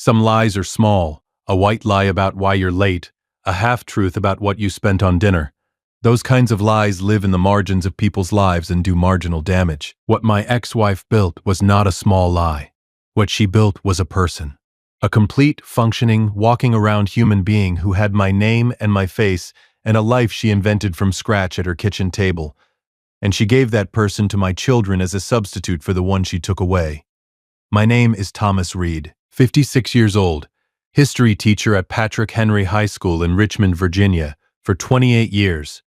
Some lies are small, a white lie about why you're late, a half-truth about what you spent on dinner. Those kinds of lies live in the margins of people's lives and do marginal damage. What my ex-wife built was not a small lie. What she built was a person. A complete, functioning, walking around human being who had my name and my face and a life she invented from scratch at her kitchen table. And she gave that person to my children as a substitute for the one she took away. My name is Thomas Reed, 56 years old, history teacher at Patrick Henry High School in Richmond, Virginia, for 28 years.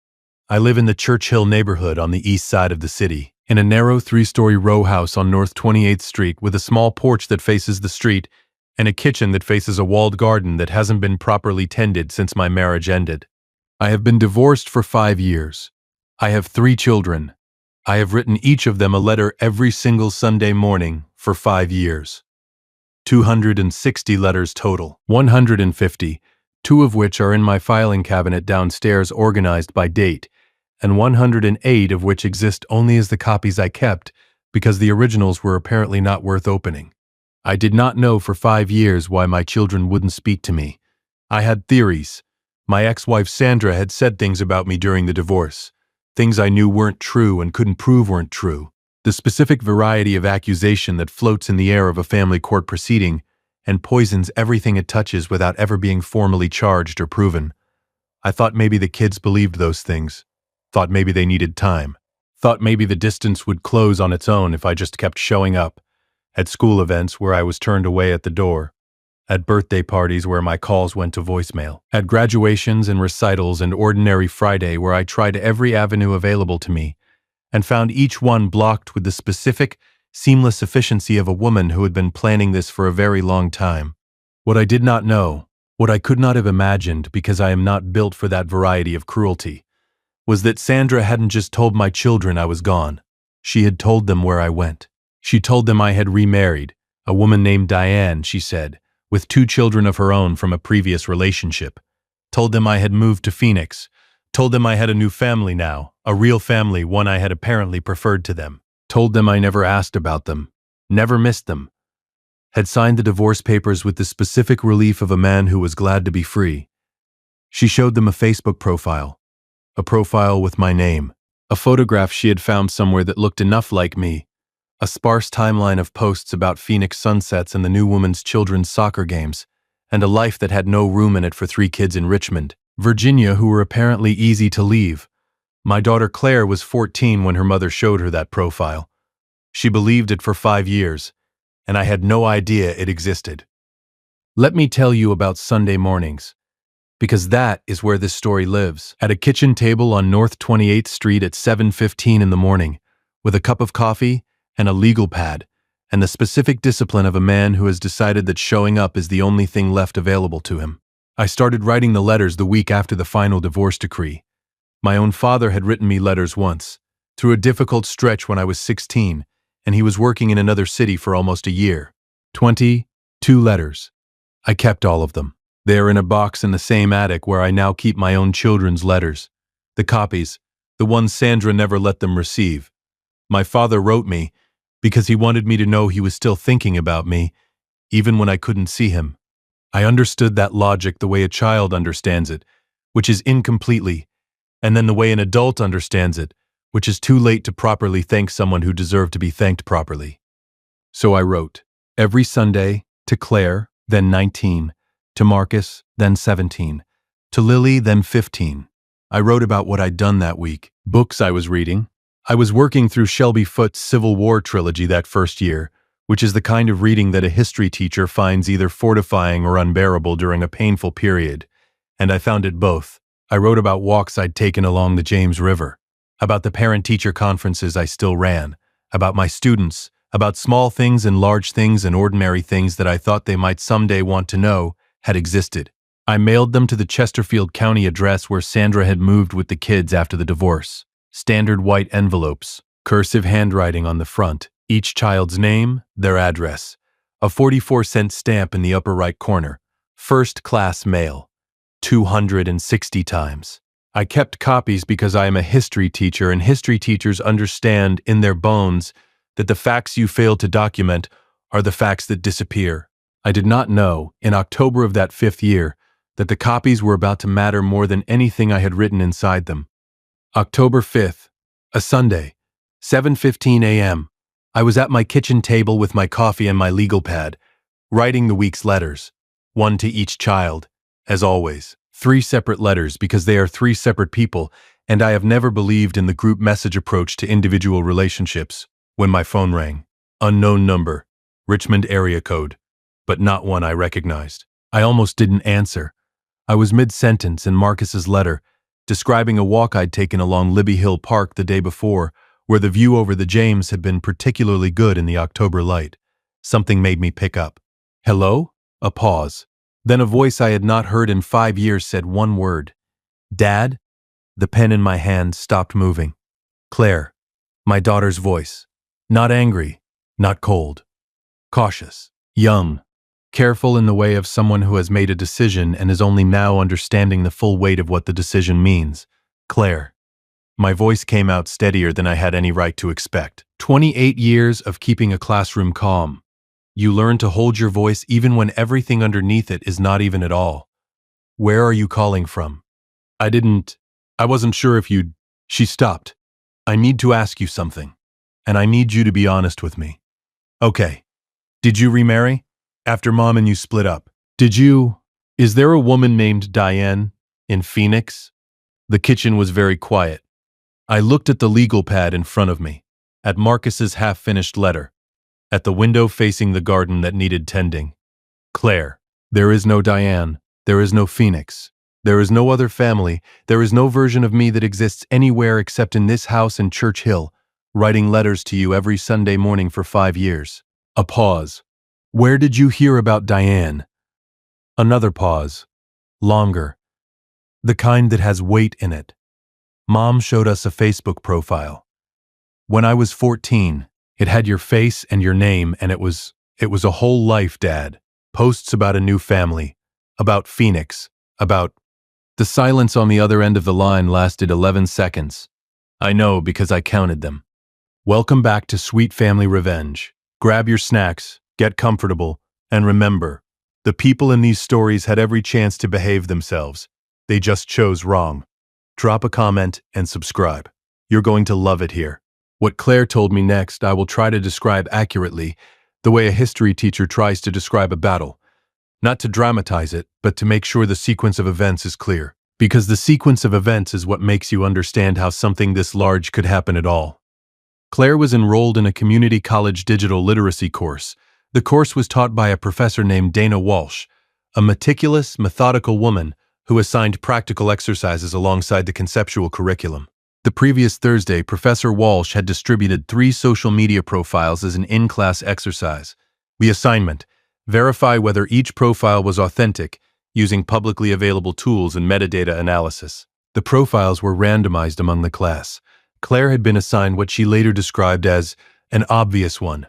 I live in the Churchill neighborhood on the east side of the city, in a narrow 3-story row house on North 28th Street with a small porch that faces the street and a kitchen that faces a walled garden that hasn't been properly tended since my marriage ended. I have been divorced for 5 years. I have 3 children. I have written each of them a letter every single Sunday morning for 5 years. 260 letters total, 150, 2 of which are in my filing cabinet downstairs organized by date, and 108 of which exist only as the copies I kept because the originals were apparently not worth opening. I did not know for 5 years why my children wouldn't speak to me. I had theories. My ex-wife Sandra had said things about me during the divorce, things I knew weren't true and couldn't prove weren't true. The specific variety of accusation that floats in the air of a family court proceeding and poisons everything it touches without ever being formally charged or proven. I thought maybe the kids believed those things. Thought maybe they needed time. Thought maybe the distance would close on its own if I just kept showing up. At school events where I was turned away at the door. At birthday parties where my calls went to voicemail. At graduations and recitals and Ordinary Friday where I tried every avenue available to me and found each one blocked with the specific, seamless efficiency of a woman who had been planning this for a very long time. What I did not know, what I could not have imagined because I am not built for that variety of cruelty, was that Sandra hadn't just told my children I was gone. She had told them where I went. She told them I had remarried, a woman named Diane, she said, with 2 children of her own from a previous relationship. Told them I had moved to Phoenix. Told them I had a new family now, a real family, one I had apparently preferred to them. Told them I never asked about them, never missed them. Had signed the divorce papers with the specific relief of a man who was glad to be free. She showed them a Facebook profile. A profile with my name. A photograph she had found somewhere that looked enough like me. A sparse timeline of posts about Phoenix sunsets and the new woman's children's soccer games, and a life that had no room in it for 3 kids in Richmond, Virginia, who were apparently easy to leave. My daughter Claire was 14 when her mother showed her that profile. She believed it for 5 years, and I had no idea it existed. Let me tell you about Sunday mornings, because that is where this story lives. At a kitchen table on North 28th Street at 7:15 in the morning, with a cup of coffee and a legal pad, and the specific discipline of a man who has decided that showing up is the only thing left available to him. I started writing the letters the week after the final divorce decree. My own father had written me letters once, through a difficult stretch when I was 16, and he was working in another city for almost a year. 22 letters. I kept all of them. They are in a box in the same attic where I now keep my own children's letters. The copies, the ones Sandra never let them receive. My father wrote me because he wanted me to know he was still thinking about me, even when I couldn't see him. I understood that logic the way a child understands it, which is incompletely, and then the way an adult understands it, which is too late to properly thank someone who deserved to be thanked properly. So I wrote, every Sunday, to Claire, then 19, to Marcus, then 17, to Lily, then 15. I wrote about what I'd done that week, books I was reading. I was working through Shelby Foote's Civil War trilogy that first year, which is the kind of reading that a history teacher finds either fortifying or unbearable during a painful period, and I found it both. I wrote about walks I'd taken along the James River, about the parent-teacher conferences I still ran, about my students, about small things and large things and ordinary things that I thought they might someday want to know had existed. I mailed them to the Chesterfield County address where Sandra had moved with the kids after the divorce. Standard white envelopes, cursive handwriting on the front, each child's name, their address, a 44-cent stamp in the upper right corner, first-class mail, 260 times. I kept copies because I am a history teacher, and history teachers understand in their bones that the facts you fail to document are the facts that disappear. I did not know, in October of that 5th year, that the copies were about to matter more than anything I had written inside them. October 5th, a Sunday, 7:15 a.m. I was at my kitchen table with my coffee and my legal pad, writing the week's letters, one to each child, as always. 3 separate letters because they are 3 separate people, and I have never believed in the group message approach to individual relationships. When my phone rang, unknown number, Richmond area code, but not one I recognized. I almost didn't answer. I was mid-sentence in Marcus's letter, describing a walk I'd taken along Libby Hill Park the day before, where the view over the James had been particularly good in the October light. Something made me pick up. Hello? A pause. Then a voice I had not heard in 5 years said one word. Dad? The pen in my hand stopped moving. Claire. My daughter's voice. Not angry, not cold. Cautious. Young. Careful in the way of someone who has made a decision and is only now understanding the full weight of what the decision means. Claire. My voice came out steadier than I had any right to expect. 28 years of keeping a classroom calm. You learn to hold your voice even when everything underneath it is not even at all. Where are you calling from? I wasn't sure if you'd... She stopped. I need to ask you something, and I need you to be honest with me. Okay. Did you remarry? After Mom and you split up. Is there a woman named Diane in Phoenix? The kitchen was very quiet. I looked at the legal pad in front of me, at Marcus's half-finished letter, at the window facing the garden that needed tending. Claire, there is no Diane, there is no Phoenix, there is no other family, there is no version of me that exists anywhere except in this house in Church Hill, writing letters to you every Sunday morning for 5 years. A pause. Where did you hear about Diane? Another pause. Longer. The kind that has weight in it. Mom showed us a Facebook profile. When I was 14, it had your face and your name, and it was a whole life, Dad. Posts about a new family, about Phoenix, about... The silence on the other end of the line lasted 11 seconds. I know because I counted them. Welcome back to Sweet Family Revenge. Grab your snacks, get comfortable, and remember, the people in these stories had every chance to behave themselves. They just chose wrong. Drop a comment and subscribe. You're going to love it here. What Claire told me next, I will try to describe accurately, the way a history teacher tries to describe a battle. Not to dramatize it, but to make sure the sequence of events is clear. Because the sequence of events is what makes you understand how something this large could happen at all. Claire was enrolled in a community college digital literacy course. The course was taught by a professor named Dana Walsh, a meticulous, methodical woman who assigned practical exercises alongside the conceptual curriculum. The previous Thursday, Professor Walsh had distributed 3 social media profiles as an in-class exercise. The assignment: verify whether each profile was authentic using publicly available tools and metadata analysis. The profiles were randomized among the class. Claire had been assigned what she later described as an obvious one,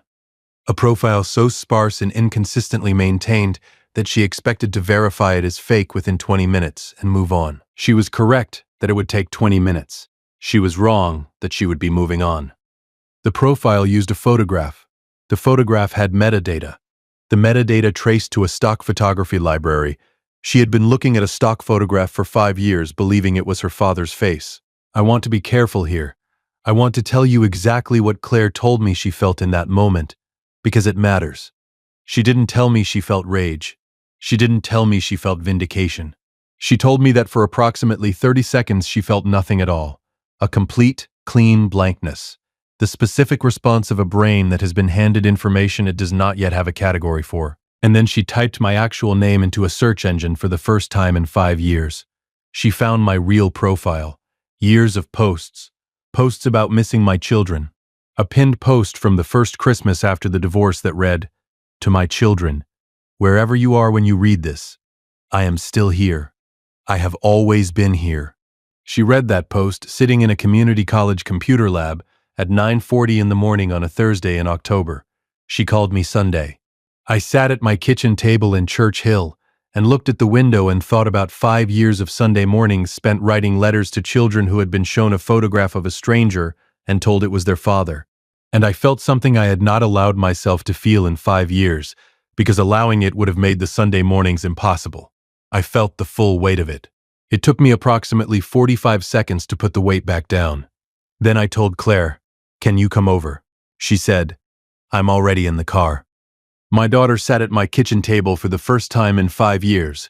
a profile so sparse and inconsistently maintained that she expected to verify it as fake within 20 minutes and move on. She was correct that it would take 20 minutes. She was wrong that she would be moving on. The profile used a photograph. The photograph had metadata. The metadata traced to a stock photography library. She had been looking at a stock photograph for 5 years, believing it was her father's face. I want to be careful here. I want to tell you exactly what Claire told me she felt in that moment, because it matters. She didn't tell me she felt rage. She didn't tell me she felt vindication. She told me that for approximately 30 seconds she felt nothing at all. A complete, clean blankness. The specific response of a brain that has been handed information it does not yet have a category for. And then she typed my actual name into a search engine for the first time in 5 years. She found my real profile. Years of posts. Posts about missing my children. A pinned post from the first Christmas after the divorce that read, "To my children, wherever you are when you read this, I am still here. I have always been here." She read that post sitting in a community college computer lab at 9:40 in the morning on a Thursday in October. She called me Sunday. I sat at my kitchen table in Church Hill and looked at the window and thought about 5 years of Sunday mornings spent writing letters to children who had been shown a photograph of a stranger and told it was their father. And I felt something I had not allowed myself to feel in 5 years, because allowing it would have made the Sunday mornings impossible. I felt the full weight of it. It took me approximately 45 seconds to put the weight back down. Then I told Claire, "Can you come over?" She said, "I'm already in the car." My daughter sat at my kitchen table for the first time in 5 years,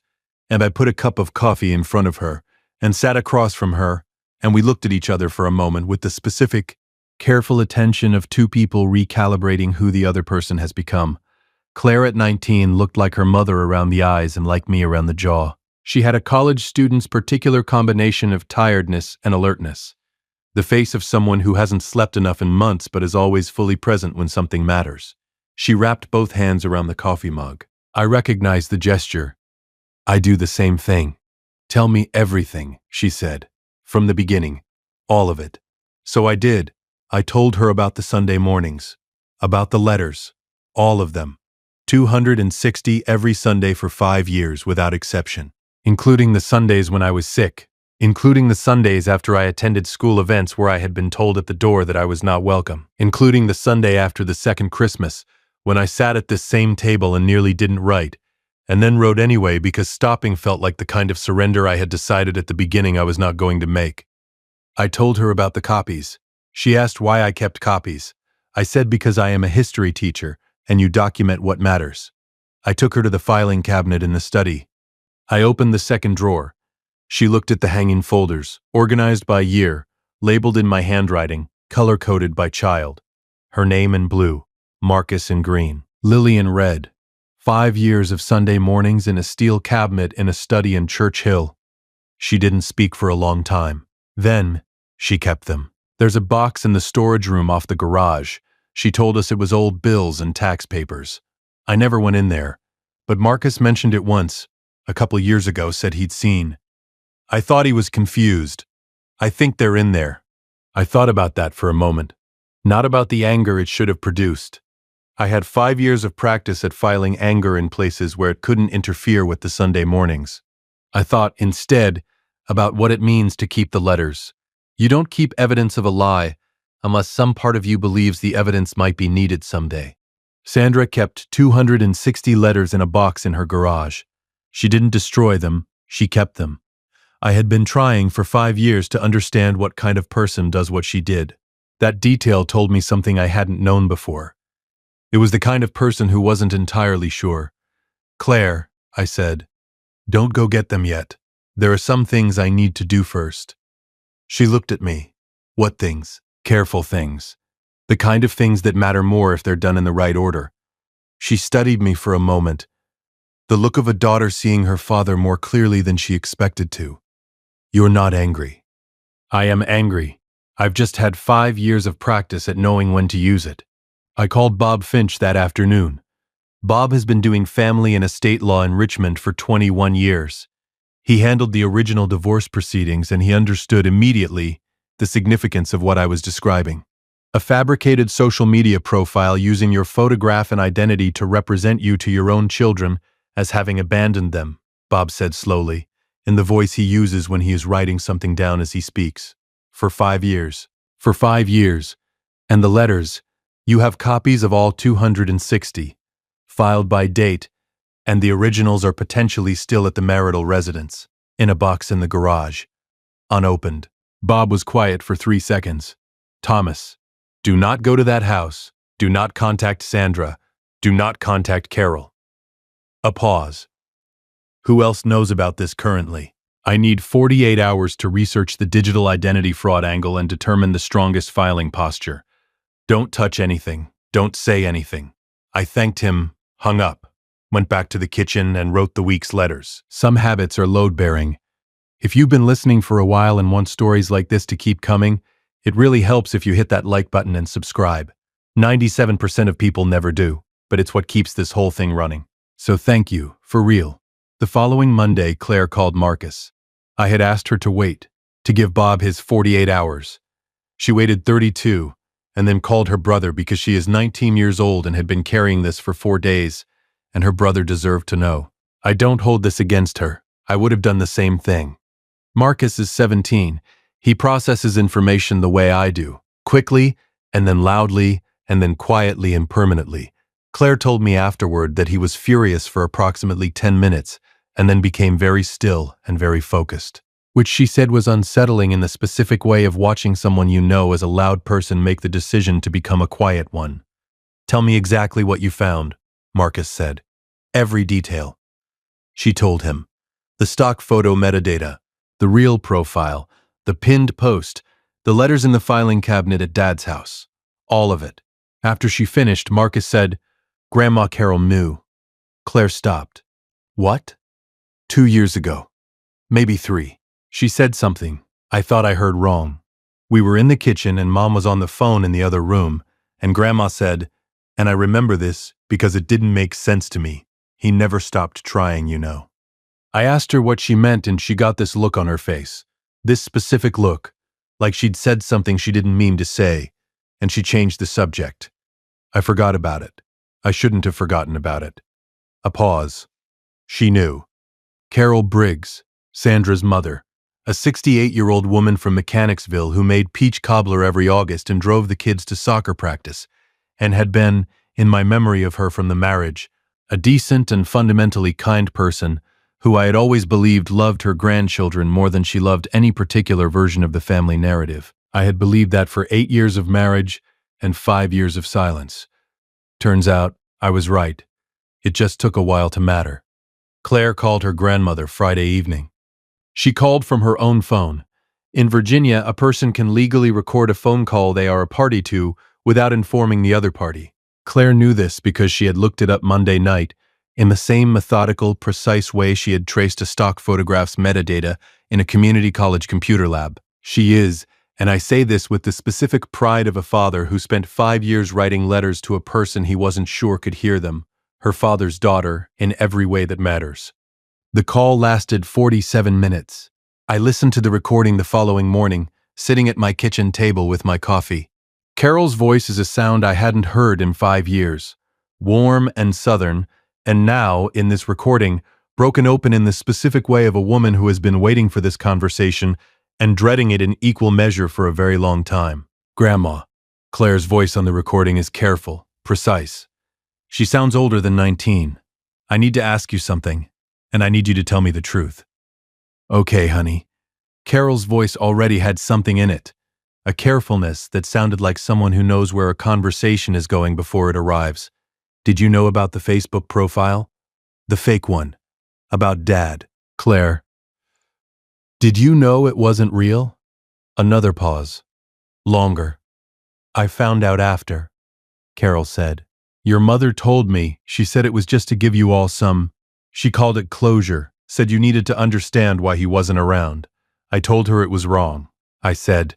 and I put a cup of coffee in front of her and sat across from her, and we looked at each other for a moment with the specific, careful attention of two people recalibrating who the other person has become. Claire at 19 looked like her mother around the eyes and like me around the jaw. She had a college student's particular combination of tiredness and alertness. The face of someone who hasn't slept enough in months but is always fully present when something matters. She wrapped both hands around the coffee mug. I recognized the gesture. "I do the same thing. Tell me everything," she said. "From the beginning. All of it." So I did. I told her about the Sunday mornings. About the letters. All of them. 260 every Sunday for 5 years without exception. Including the Sundays when I was sick. Including the Sundays after I attended school events where I had been told at the door that I was not welcome. Including the Sunday after the second Christmas, when I sat at this same table and nearly didn't write, and then wrote anyway because stopping felt like the kind of surrender I had decided at the beginning I was not going to make. I told her about the copies. She asked why I kept copies. I said because I am a history teacher, and you document what matters. I took her to the filing cabinet in the study. I opened the second drawer. She looked at the hanging folders, organized by year, labeled in my handwriting, color-coded by child. Her name in blue, Marcus in green, Lily in red. 5 years of Sunday mornings in a steel cabinet in a study in Church Hill. She didn't speak for a long time. Then, she kept them. "There's a box in the storage room off the garage." She told us it was old bills and tax papers. I never went in there, but Marcus mentioned it once, a couple years ago, said he'd seen. I thought he was confused. "I think they're in there." I thought about that for a moment. Not about the anger it should have produced. I had 5 years of practice at filing anger in places where it couldn't interfere with the Sunday mornings. I thought, instead, about what it means to keep the letters. You don't keep evidence of a lie unless some part of you believes the evidence might be needed someday. Sandra kept 260 letters in a box in her garage. She didn't destroy them, she kept them. I had been trying for 5 years to understand what kind of person does what she did. That detail told me something I hadn't known before. It was the kind of person who wasn't entirely sure. "Claire," I said, "don't go get them yet. There are some things I need to do first." She looked at me. "What things?" "Careful things. The kind of things that matter more if they're done in the right order." She studied me for a moment, the look of a daughter seeing her father more clearly than she expected to. "You're not angry." "I am angry. I've just had 5 years of practice at knowing when to use it." I called Bob Finch that afternoon. Bob has been doing family and estate law in Richmond for 21 years. He handled the original divorce proceedings and he understood immediately the significance of what I was describing. A fabricated social media profile using your photograph and identity to represent you to your own children as having abandoned them, Bob said slowly, in the voice he uses when he is writing something down as he speaks. For 5 years. For 5 years. And the letters, you have copies of all 260, filed by date, and the originals are potentially still at the marital residence, in a box in the garage, unopened. Bob was quiet for 3 seconds. "Thomas, do not go to that house. Do not contact Sandra. Do not contact Carol." A pause. "Who else knows about this currently? I need 48 hours to research the digital identity fraud angle and determine the strongest filing posture. Don't touch anything. Don't say anything." I thanked him, hung up, went back to the kitchen and wrote the week's letters. Some habits are load-bearing. If you've been listening for a while and want stories like this to keep coming, it really helps if you hit that like button and subscribe. 97% of people never do, but it's what keeps this whole thing running. So thank you, for real. The following Monday, Claire called Marcus. I had asked her to wait, to give Bob his 48 hours. She waited 32, and then called her brother because she is 19 years old and had been carrying this for 4 days, and her brother deserved to know. I don't hold this against her. I would have done the same thing. Marcus is 17. He processes information the way I do, quickly, and then loudly, and then quietly and permanently. Claire told me afterward that he was furious for approximately 10 minutes and then became very still and very focused, which she said was unsettling in the specific way of watching someone you know as a loud person make the decision to become a quiet one. Tell me exactly what you found, Marcus said. Every detail. She told him. The stock photo metadata, the real profile, the pinned post, the letters in the filing cabinet at Dad's house. All of it. After she finished, Marcus said, Grandma Carol knew. Claire stopped. What? 2 years ago. Maybe 3. She said something. I thought I heard wrong. We were in the kitchen and Mom was on the phone in the other room, and Grandma said, and I remember this because it didn't make sense to me. He never stopped trying, you know. I asked her what she meant and she got this look on her face. This specific look, like she'd said something she didn't mean to say, and she changed the subject. I forgot about it. I shouldn't have forgotten about it. A pause. She knew. Carol Briggs, Sandra's mother, a 68-year-old woman from Mechanicsville who made peach cobbler every August and drove the kids to soccer practice, and had been, in my memory of her from the marriage, a decent and fundamentally kind person who I had always believed loved her grandchildren more than she loved any particular version of the family narrative. I had believed that for 8 years of marriage and 5 years of silence. Turns out, I was right. It just took a while to matter. Claire called her grandmother Friday evening. She called from her own phone. In Virginia, a person can legally record a phone call they are a party to without informing the other party. Claire knew this because she had looked it up Monday night in the same methodical, precise way she had traced a stock photograph's metadata in a community college computer lab. She is, and I say this with the specific pride of a father who spent 5 years writing letters to a person he wasn't sure could hear them, her father's daughter, in every way that matters. The call lasted 47 minutes. I listened to the recording the following morning, sitting at my kitchen table with my coffee. Carol's voice is a sound I hadn't heard in 5 years. Warm and southern, and now, in this recording, broken open in the specific way of a woman who has been waiting for this conversation and dreading it in equal measure for a very long time. Grandma. Claire's voice on the recording is careful, precise. She sounds older than 19. I need to ask you something, and I need you to tell me the truth. Okay, honey. Carol's voice already had something in it, a carefulness that sounded like someone who knows where a conversation is going before it arrives. Did you know about the Facebook profile? The fake one. About Dad. Claire. Did you know it wasn't real? Another pause. Longer. I found out after, Carol said. Your mother told me. She said it was just to give you all some. She called it closure, said you needed to understand why he wasn't around. I told her it was wrong. I said.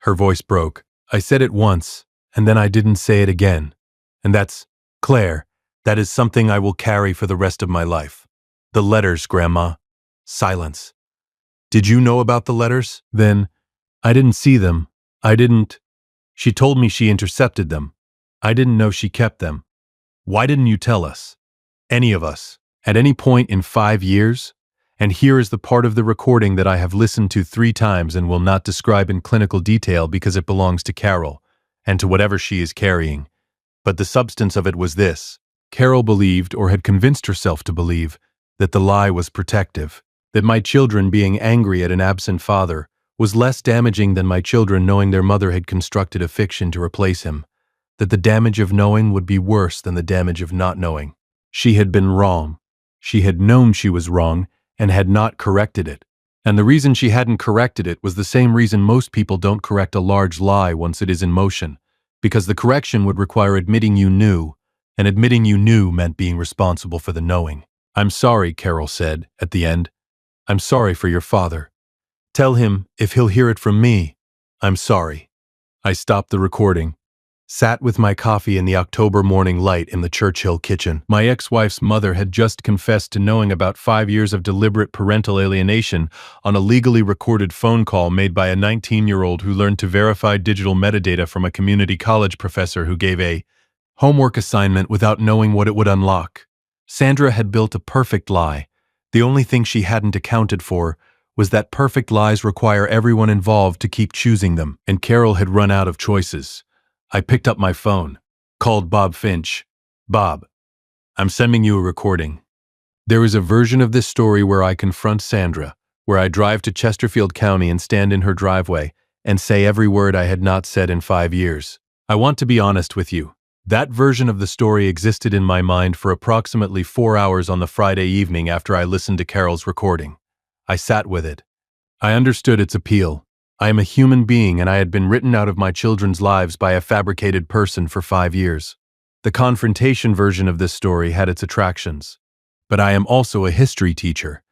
Her voice broke. I said it once, and then I didn't say it again. And that's, Claire, that is something I will carry for the rest of my life. The letters, Grandma. Silence. Did you know about the letters? Then, I didn't see them. I didn't. She told me she intercepted them. I didn't know she kept them. Why didn't you tell us? Any of us. At any point in 5 years? And here is the part of the recording that I have listened to 3 times and will not describe in clinical detail because it belongs to Carol, and to whatever she is carrying. But the substance of it was this. Carol believed, or had convinced herself to believe, that the lie was protective, that my children being angry at an absent father was less damaging than my children knowing their mother had constructed a fiction to replace him, that the damage of knowing would be worse than the damage of not knowing. She had been wrong. She had known she was wrong and had not corrected it. And the reason she hadn't corrected it was the same reason most people don't correct a large lie once it is in motion, because the correction would require admitting you knew, and admitting you knew meant being responsible for the knowing. I'm sorry, Carol said, at the end. I'm sorry for your father. Tell him, if he'll hear it from me, I'm sorry. I stopped the recording, sat with my coffee in the October morning light in the Churchill kitchen. My ex-wife's mother had just confessed to knowing about 5 years of deliberate parental alienation on a legally recorded phone call made by a 19-year-old who learned to verify digital metadata from a community college professor who gave a homework assignment without knowing what it would unlock. Sandra had built a perfect lie. The only thing she hadn't accounted for was that perfect lies require everyone involved to keep choosing them, and Carol had run out of choices. I picked up my phone, called Bob Finch. Bob, I'm sending you a recording. There is a version of this story where I confront Sandra, where I drive to Chesterfield County and stand in her driveway and say every word I had not said in 5 years. I want to be honest with you. That version of the story existed in my mind for approximately 4 hours on the Friday evening after I listened to Carol's recording. I sat with it. I understood its appeal. I am a human being and I had been written out of my children's lives by a fabricated person for 5 years. The confrontation version of this story had its attractions. But I am also a history teacher,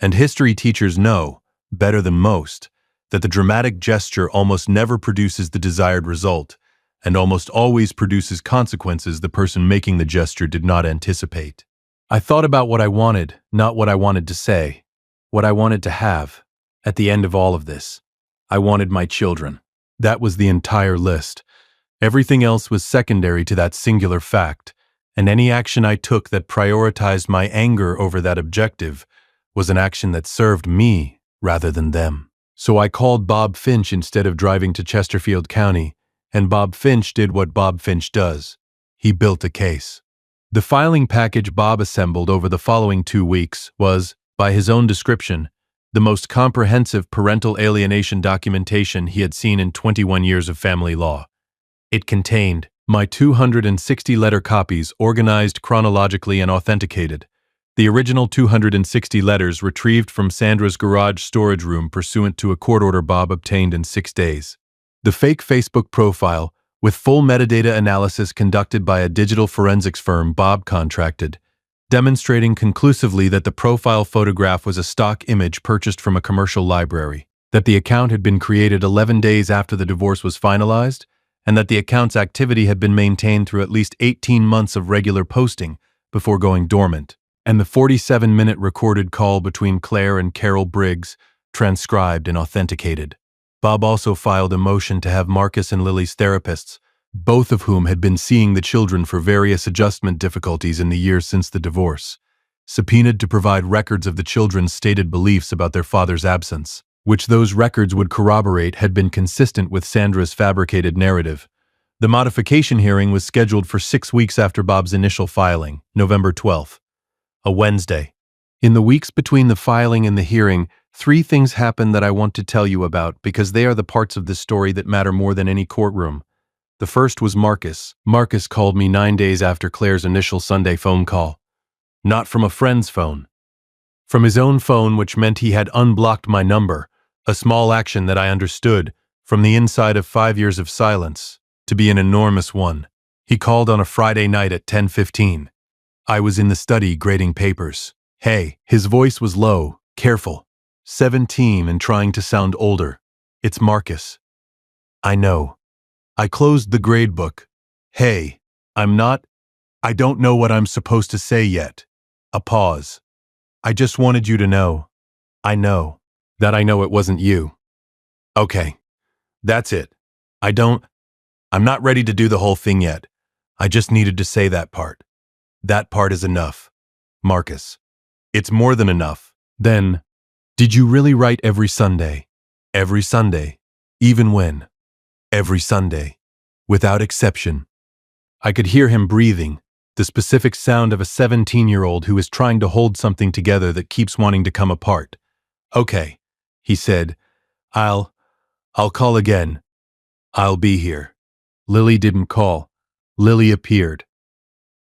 and history teachers know, better than most, that the dramatic gesture almost never produces the desired result, and almost always produces consequences the person making the gesture did not anticipate. I thought about what I wanted, not what I wanted to say, what I wanted to have. At the end of all of this, I wanted my children. That was the entire list. Everything else was secondary to that singular fact, and any action I took that prioritized my anger over that objective was an action that served me rather than them. So I called Bob Finch instead of driving to Chesterfield County, and Bob Finch did what Bob Finch does. He built a case. The filing package Bob assembled over the following 2 weeks was, by his own description, the most comprehensive parental alienation documentation he had seen in 21 years of family law. It contained my 260-letter copies organized chronologically and authenticated, the original 260 letters retrieved from Sandra's garage storage room pursuant to a court order Bob obtained in 6 days, the fake Facebook profile, with full metadata analysis conducted by a digital forensics firm Bob contracted, demonstrating conclusively that the profile photograph was a stock image purchased from a commercial library, that the account had been created 11 days after the divorce was finalized, and that the account's activity had been maintained through at least 18 months of regular posting before going dormant, and the 47-minute recorded call between Claire and Carol Briggs, transcribed and authenticated. Bob also filed a motion to have Marcus and Lily's therapists, both of whom had been seeing the children for various adjustment difficulties in the years since the divorce, subpoenaed to provide records of the children's stated beliefs about their father's absence, which those records would corroborate had been consistent with Sandra's fabricated narrative. The modification hearing was scheduled for 6 weeks after Bob's initial filing, November 12th, a Wednesday. In the weeks between the filing and the hearing, 3 things happened that I want to tell you about because they are the parts of this story that matter more than any courtroom. The first was Marcus. Marcus called me 9 days after Claire's initial Sunday phone call. Not from a friend's phone. From his own phone, which meant he had unblocked my number, a small action that I understood, from the inside of 5 years of silence, to be an enormous one. He called on a Friday night at 10:15. I was in the study grading papers. Hey, his voice was low, careful, 17 and trying to sound older. It's Marcus. I know. I closed the grade book. Hey, I don't know what I'm supposed to say yet. A pause. I just wanted you to know. I know. That I know it wasn't you. Okay. That's it. I'm not ready to do the whole thing yet. I just needed to say that part. That part is enough. Marcus. It's more than enough. Then, did you really write every Sunday? Every Sunday. Even when? Every Sunday. Without exception. I could hear him breathing, the specific sound of a 17-year-old who is trying to hold something together that keeps wanting to come apart. Okay, he said. I'll call again. I'll be here. Lily didn't call. Lily appeared.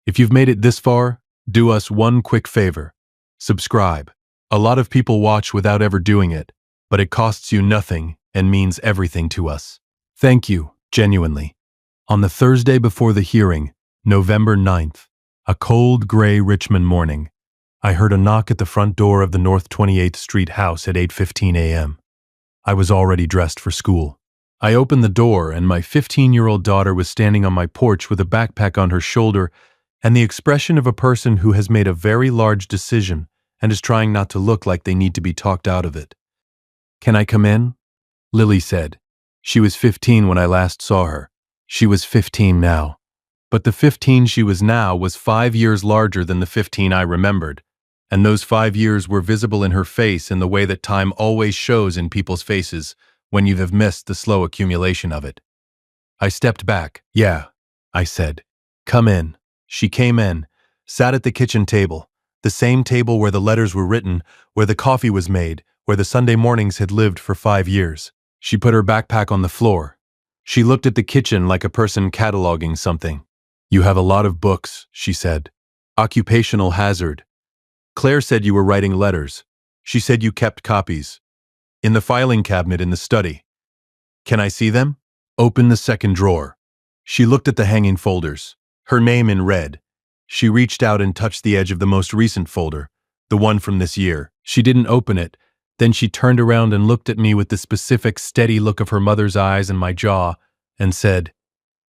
If you've made it this far, do us one quick favor. Subscribe. A lot of people watch without ever doing it, but it costs you nothing and means everything to us. Thank you, genuinely. On the Thursday before the hearing, November 9th, a cold, gray Richmond morning, I heard a knock at the front door of the North 28th Street house at 8:15 a.m. I was already dressed for school. I opened the door and my 15-year-old daughter was standing on my porch with a backpack on her shoulder and the expression of a person who has made a very large decision and is trying not to look like they need to be talked out of it. Can I come in? Lily said. She was 15 when I last saw her. She was 15 now. But the 15 she was now was 5 years larger than the 15 I remembered, and those 5 years were visible in her face in the way that time always shows in people's faces when you have missed the slow accumulation of it. I stepped back. Yeah, I said. Come in. She came in, sat at the kitchen table, the same table where the letters were written, where the coffee was made, where the Sunday mornings had lived for 5 years. She put her backpack on the floor. She looked at the kitchen like a person cataloging something. "You have a lot of books," she said. "Occupational hazard. Claire said you were writing letters. She said you kept copies. In the filing cabinet in the study. Can I see them?" "Open the second drawer." She looked at the hanging folders. Her name in red. She reached out and touched the edge of the most recent folder, the one from this year. She didn't open it. Then she turned around and looked at me with the specific, steady look of her mother's eyes and my jaw, and said,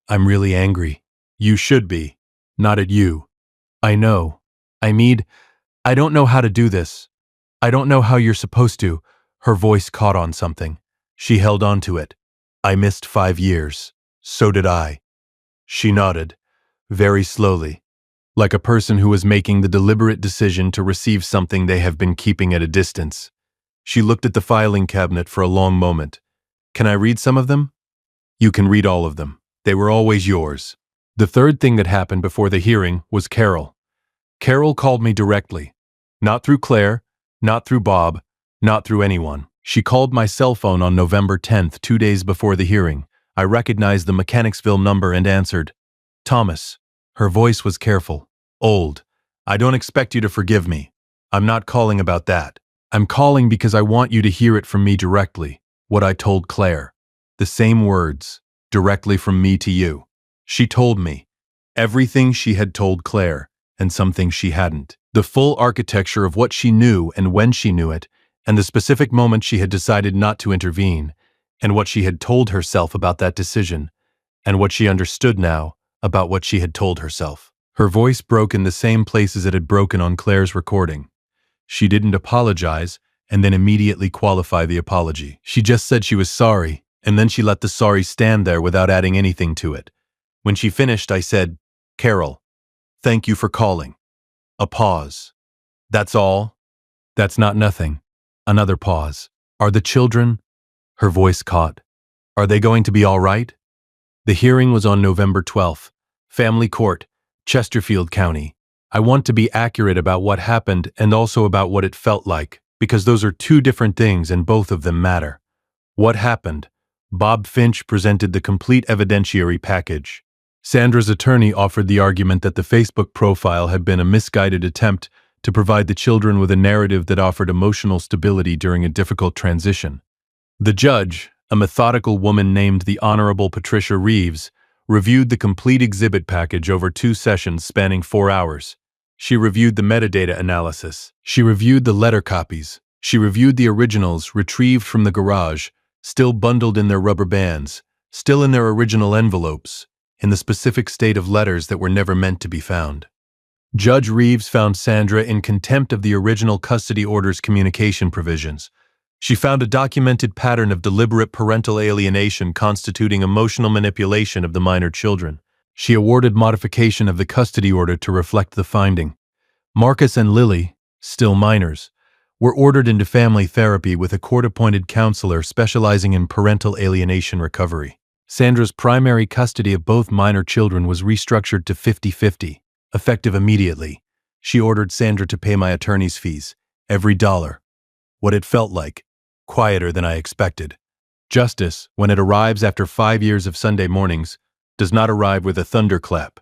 "I'm really angry." "You should be. Not at you." "I know. I don't know how to do this. I don't know how you're supposed to." Her voice caught on something. She held on to it. "I missed 5 years. So did I." She nodded, very slowly, like a person who was making the deliberate decision to receive something they have been keeping at a distance. She looked at the filing cabinet for a long moment. "Can I read some of them?" "You can read all of them. They were always yours." The third thing that happened before the hearing was Carol. Carol called me directly. Not through Claire, not through Bob, not through anyone. She called my cell phone on November 10th, 2 days before the hearing. I recognized the Mechanicsville number and answered. "Thomas." Her voice was careful, old. "I don't expect you to forgive me. I'm not calling about that. I'm calling because I want you to hear it from me directly, what I told Claire. The same words, directly from me to you." She told me everything she had told Claire, and some things she hadn't. The full architecture of what she knew and when she knew it, and the specific moment she had decided not to intervene, and what she had told herself about that decision, and what she understood now about what she had told herself. Her voice broke in the same places it had broken on Claire's recording. She didn't apologize and then immediately qualify the apology. She just said she was sorry, and then she let the sorry stand there without adding anything to it. When she finished, I said, "Carol, thank you for calling." A pause. "That's all?" "That's not nothing." Another pause. "Are the children?" Her voice caught. "Are they going to be all right?" The hearing was on November 12th. Family Court, Chesterfield County. I want to be accurate about what happened and also about what it felt like, because those are two different things and both of them matter. What happened? Bob Finch presented the complete evidentiary package. Sandra's attorney offered the argument that the Facebook profile had been a misguided attempt to provide the children with a narrative that offered emotional stability during a difficult transition. The judge, a methodical woman named the Honorable Patricia Reeves, reviewed the complete exhibit package over 2 sessions spanning 4 hours. She reviewed the metadata analysis. She reviewed the letter copies. She reviewed the originals retrieved from the garage, still bundled in their rubber bands, still in their original envelopes, in the specific state of letters that were never meant to be found. Judge Reeves found Sandra in contempt of the original custody order's communication provisions. She found a documented pattern of deliberate parental alienation constituting emotional manipulation of the minor children. She awarded modification of the custody order to reflect the finding. Marcus and Lily, still minors, were ordered into family therapy with a court-appointed counselor specializing in parental alienation recovery. Sandra's primary custody of both minor children was restructured to 50-50, effective immediately. She ordered Sandra to pay my attorney's fees, every dollar. What it felt like, quieter than I expected. Justice, when it arrives after 5 years of Sunday mornings, does not arrive with a thunderclap.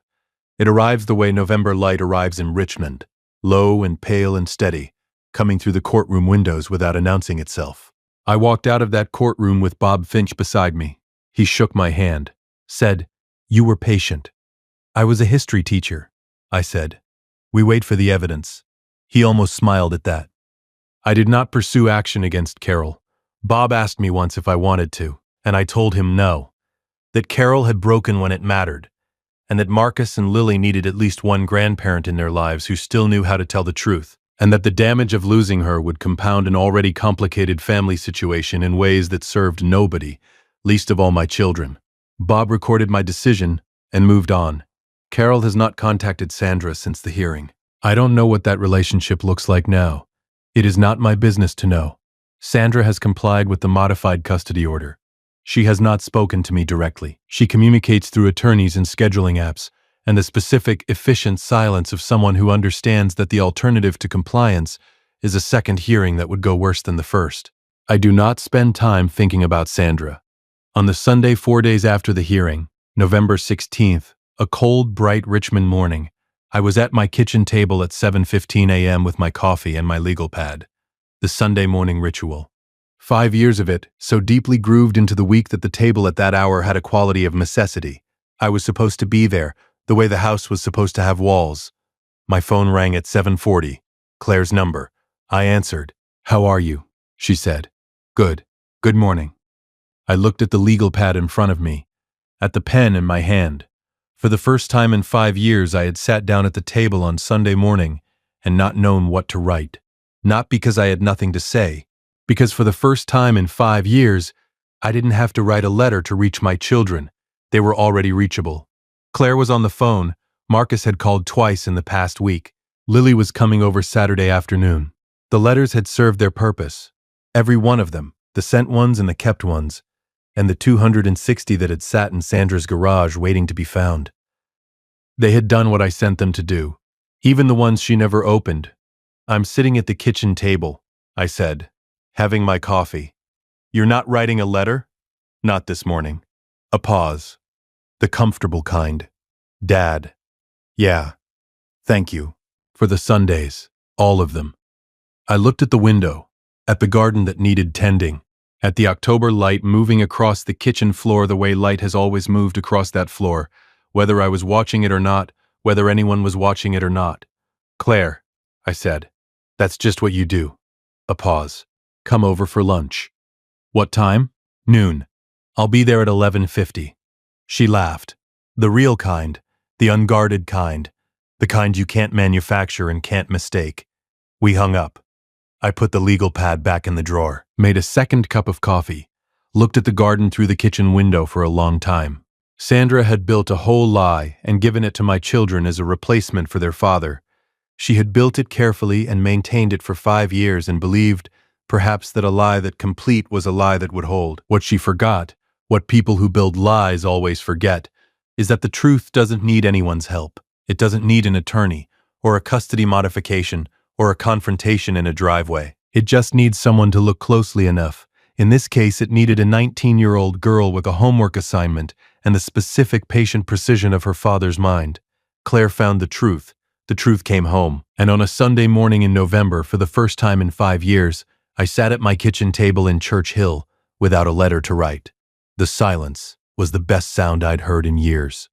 It arrives the way November light arrives in Richmond, low and pale and steady, coming through the courtroom windows without announcing itself. I walked out of that courtroom with Bob Finch beside me. He shook my hand, said, "You were patient." "I was a history teacher," I said. "We wait for the evidence." He almost smiled at that. I did not pursue action against Carol. Bob asked me once if I wanted to, and I told him no. That Carol had broken when it mattered, and that Marcus and Lily needed at least one grandparent in their lives who still knew how to tell the truth, and that the damage of losing her would compound an already complicated family situation in ways that served nobody, least of all my children. Bob recorded my decision and moved on. Carol has not contacted Sandra since the hearing. I don't know what that relationship looks like now. It is not my business to know. Sandra has complied with the modified custody order. She has not spoken to me directly. She communicates through attorneys and scheduling apps, and the specific, efficient silence of someone who understands that the alternative to compliance is a second hearing that would go worse than the first. I do not spend time thinking about Sandra. On the Sunday 4 days after the hearing, November 16th, a cold, bright Richmond morning, I was at my kitchen table at 7:15 a.m. with my coffee and my legal pad. The Sunday morning ritual. 5 years of it, so deeply grooved into the week that the table at that hour had a quality of necessity. I was supposed to be there, the way the house was supposed to have walls. My phone rang at 7:40. Claire's number. I answered. "How are you?" she said. "Good. Good morning." I looked at the legal pad in front of me, at the pen in my hand. For the first time in 5 years, I had sat down at the table on Sunday morning and not known what to write. Not because I had nothing to say, because for the first time in 5 years, I didn't have to write a letter to reach my children. They were already reachable. Claire was on the phone. Marcus had called twice in the past week. Lily was coming over Saturday afternoon. The letters had served their purpose. Every one of them, the sent ones and the kept ones, and the 260 that had sat in Sandra's garage waiting to be found. They had done what I sent them to do, even the ones she never opened. "I'm sitting at the kitchen table," I said, "having my coffee. You're not writing a letter?" "Not this morning." A pause. "The comfortable kind." "Dad." "Yeah. Thank you. For the Sundays. All of them." I looked at the window, at the garden that needed tending, at the October light moving across the kitchen floor the way light has always moved across that floor, whether I was watching it or not, whether anyone was watching it or not. "Claire," I said, "that's just what you do." A pause. "Come over for lunch." "What time?" "Noon. I'll be there at 11:50. She laughed. The real kind, the unguarded kind, the kind you can't manufacture and can't mistake. We hung up. I put the legal pad back in the drawer, made a second cup of coffee, looked at the garden through the kitchen window for a long time. Sandra had built a whole lie and given it to my children as a replacement for their father. She had built it carefully and maintained it for 5 years and believed, perhaps, that a lie that complete was a lie that would hold. What she forgot, what people who build lies always forget, is that the truth doesn't need anyone's help. It doesn't need an attorney, or a custody modification, or a confrontation in a driveway. It just needs someone to look closely enough. In this case, it needed a 19-year-old girl with a homework assignment and the specific patient precision of her father's mind. Claire found the truth. The truth came home. And on a Sunday morning in November, for the first time in 5 years, I sat at my kitchen table in Church Hill without a letter to write. The silence was the best sound I'd heard in years.